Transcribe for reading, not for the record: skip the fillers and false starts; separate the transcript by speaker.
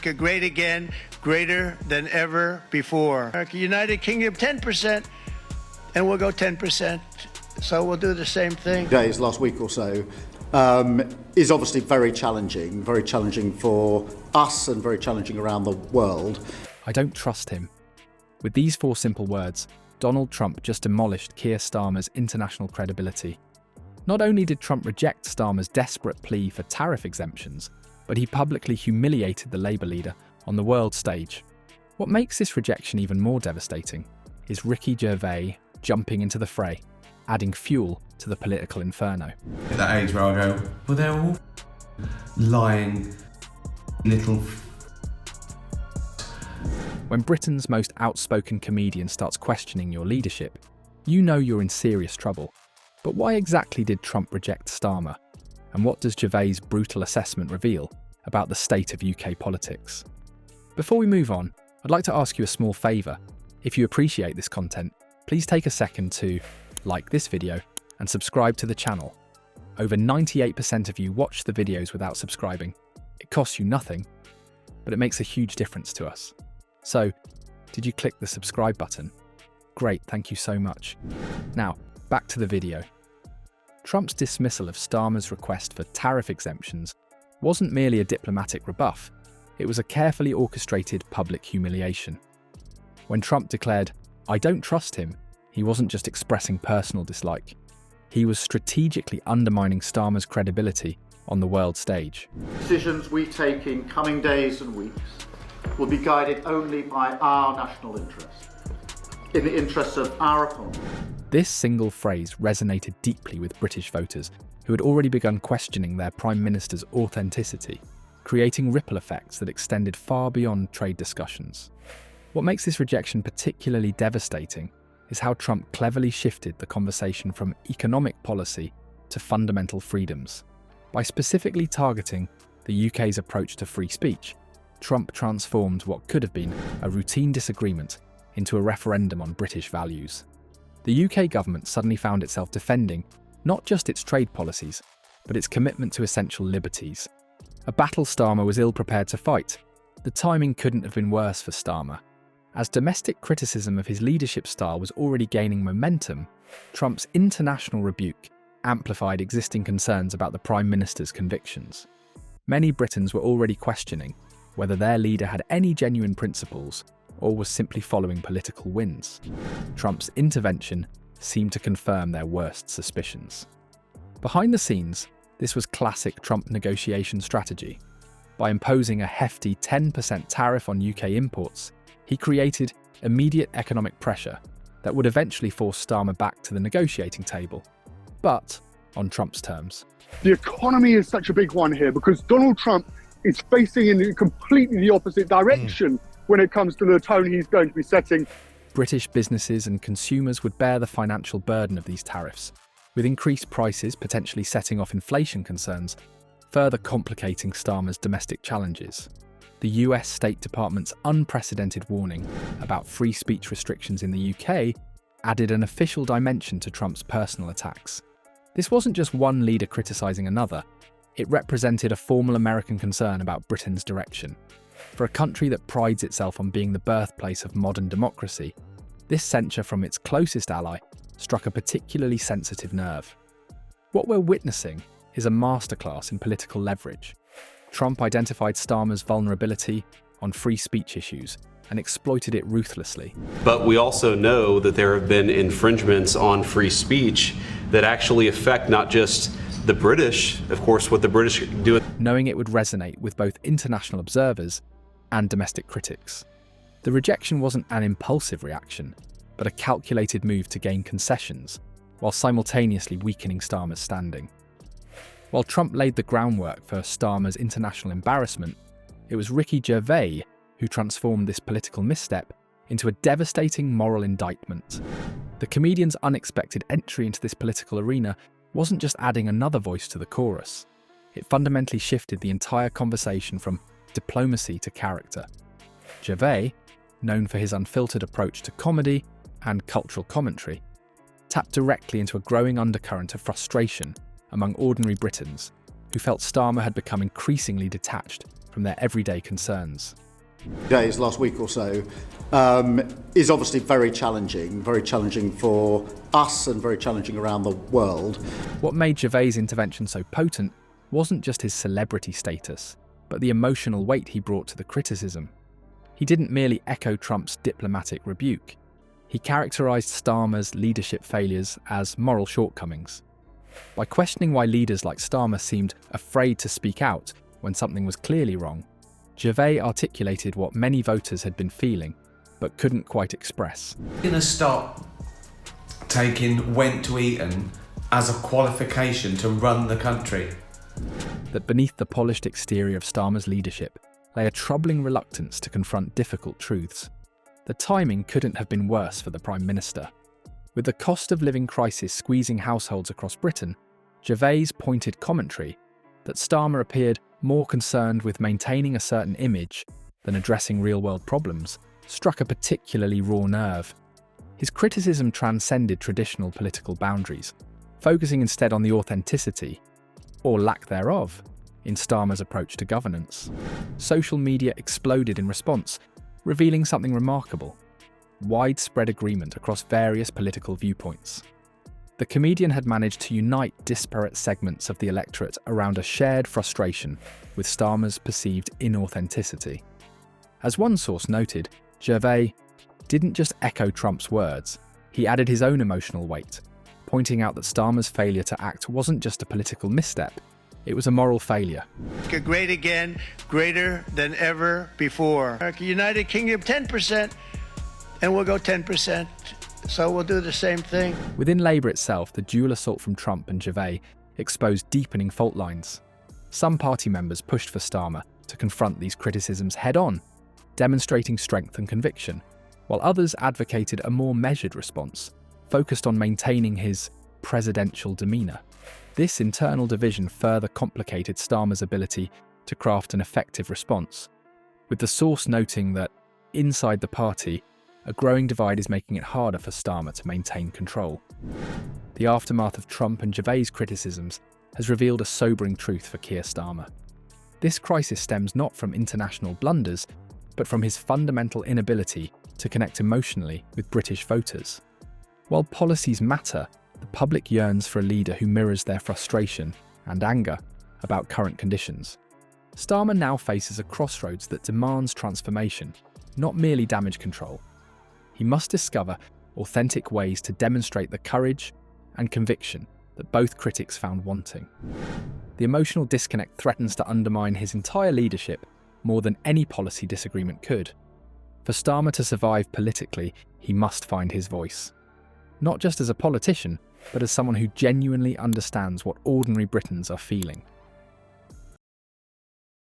Speaker 1: America great again, greater than ever before. America, United Kingdom, 10%, and we'll go 10%. So we'll do the same thing.
Speaker 2: Days, last week or so, is obviously very challenging for us and very challenging around the world.
Speaker 3: I don't trust him. With these 4 simple words, Donald Trump just demolished Keir Starmer's international credibility. Not only did Trump reject Starmer's desperate plea for tariff exemptions, but he publicly humiliated the Labour leader on the world stage. What makes this rejection even more devastating is Ricky Gervais jumping into the fray, adding fuel to the political inferno.
Speaker 4: At that age where I go, well, they're all lying little.
Speaker 3: When Britain's most outspoken comedian starts questioning your leadership, you know you're in serious trouble. But why exactly did Trump reject Starmer? And what does Gervais' brutal assessment reveal about the state of UK politics? Before we move on, I'd like to ask you a small favour. If you appreciate this content, please take a second to like this video and subscribe to the channel. Over 98% of you watch the videos without subscribing. It costs you nothing, but it makes a huge difference to us. So, did you click the subscribe button? Great, thank you so much. Now, back to the video. Trump's dismissal of Starmer's request for tariff exemptions wasn't merely a diplomatic rebuff, it was a carefully orchestrated public humiliation. When Trump declared, "I don't trust him," he wasn't just expressing personal dislike. He was strategically undermining Starmer's credibility on the world stage.
Speaker 2: Decisions we take in coming days and weeks will be guided only by our national interest, in the interests of our economy.
Speaker 3: This single phrase resonated deeply with British voters who had already begun questioning their Prime Minister's authenticity, creating ripple effects that extended far beyond trade discussions. What makes this rejection particularly devastating is how Trump cleverly shifted the conversation from economic policy to fundamental freedoms. By specifically targeting the UK's approach to free speech, Trump transformed what could have been a routine disagreement into a referendum on British values. The UK government suddenly found itself defending not just its trade policies, but its commitment to essential liberties. A battle Starmer was ill-prepared to fight. The timing couldn't have been worse for Starmer. As domestic criticism of his leadership style was already gaining momentum, Trump's international rebuke amplified existing concerns about the Prime Minister's convictions. Many Britons were already questioning whether their leader had any genuine principles or was simply following political winds. Trump's intervention seemed to confirm their worst suspicions. Behind the scenes, this was classic Trump negotiation strategy. By imposing a hefty 10% tariff on UK imports, he created immediate economic pressure that would eventually force Starmer back to the negotiating table, but on Trump's terms.
Speaker 5: The economy is such a big one here because Donald Trump is facing in completely the opposite direction when it comes to the tone he's going to be setting.
Speaker 3: British businesses and consumers would bear the financial burden of these tariffs, with increased prices potentially setting off inflation concerns, further complicating Starmer's domestic challenges. The US State Department's unprecedented warning about free speech restrictions in the UK added an official dimension to Trump's personal attacks. This wasn't just one leader criticising another, it represented a formal American concern about Britain's direction. For a country that prides itself on being the birthplace of modern democracy, this censure from its closest ally struck a particularly sensitive nerve. What we're witnessing is a masterclass in political leverage. Trump identified Starmer's vulnerability on free speech issues and exploited it ruthlessly.
Speaker 6: But we also know that there have been infringements on free speech that actually affect not just the British, of course, what the British do.
Speaker 3: Knowing it would resonate with both international observers and domestic critics. The rejection wasn't an impulsive reaction, but a calculated move to gain concessions, while simultaneously weakening Starmer's standing. While Trump laid the groundwork for Starmer's international embarrassment, it was Ricky Gervais who transformed this political misstep into a devastating moral indictment. The comedian's unexpected entry into this political arena wasn't just adding another voice to the chorus. It fundamentally shifted the entire conversation from diplomacy to character. Gervais, known for his unfiltered approach to comedy and cultural commentary, tapped directly into a growing undercurrent of frustration among ordinary Britons who felt Starmer had become increasingly detached from their everyday concerns.
Speaker 2: Days, last week or so, is obviously very challenging for us and very challenging around the world.
Speaker 3: What made Gervais' intervention so potent wasn't just his celebrity status, but the emotional weight he brought to the criticism. He didn't merely echo Trump's diplomatic rebuke. He characterised Starmer's leadership failures as moral shortcomings. By questioning why leaders like Starmer seemed afraid to speak out when something was clearly wrong, Gervais articulated what many voters had been feeling, but couldn't quite express.
Speaker 4: We're going to start taking went to Eton as a qualification to run the country.
Speaker 3: That beneath the polished exterior of Starmer's leadership lay a troubling reluctance to confront difficult truths. The timing couldn't have been worse for the Prime Minister. With the cost of living crisis squeezing households across Britain, Gervais' pointed commentary that Starmer appeared more concerned with maintaining a certain image than addressing real-world problems struck a particularly raw nerve. His criticism transcended traditional political boundaries, focusing instead on the authenticity, or lack thereof, in Starmer's approach to governance. Social media exploded in response, revealing something remarkable: widespread agreement across various political viewpoints. The comedian had managed to unite disparate segments of the electorate around a shared frustration with Starmer's perceived inauthenticity. As one source noted, Gervais didn't just echo Trump's words, he added his own emotional weight, pointing out that Starmer's failure to act wasn't just a political misstep, it was a moral failure.
Speaker 1: Great again, greater than ever before. United Kingdom 10%, and we'll go 10%. So we'll do the same thing.
Speaker 3: Within Labour itself, the dual assault from Trump and Gervais exposed deepening fault lines. Some party members pushed for Starmer to confront these criticisms head-on, demonstrating strength and conviction, while others advocated a more measured response, focused on maintaining his presidential demeanour. This internal division further complicated Starmer's ability to craft an effective response, with the source noting that, inside the party, a growing divide is making it harder for Starmer to maintain control. The aftermath of Trump and Gervais' criticisms has revealed a sobering truth for Keir Starmer. This crisis stems not from international blunders, but from his fundamental inability to connect emotionally with British voters. While policies matter, the public yearns for a leader who mirrors their frustration and anger about current conditions. Starmer now faces a crossroads that demands transformation, not merely damage control. He must discover authentic ways to demonstrate the courage and conviction that both critics found wanting. The emotional disconnect threatens to undermine his entire leadership more than any policy disagreement could. For Starmer to survive politically, he must find his voice. Not just as a politician, but as someone who genuinely understands what ordinary Britons are feeling.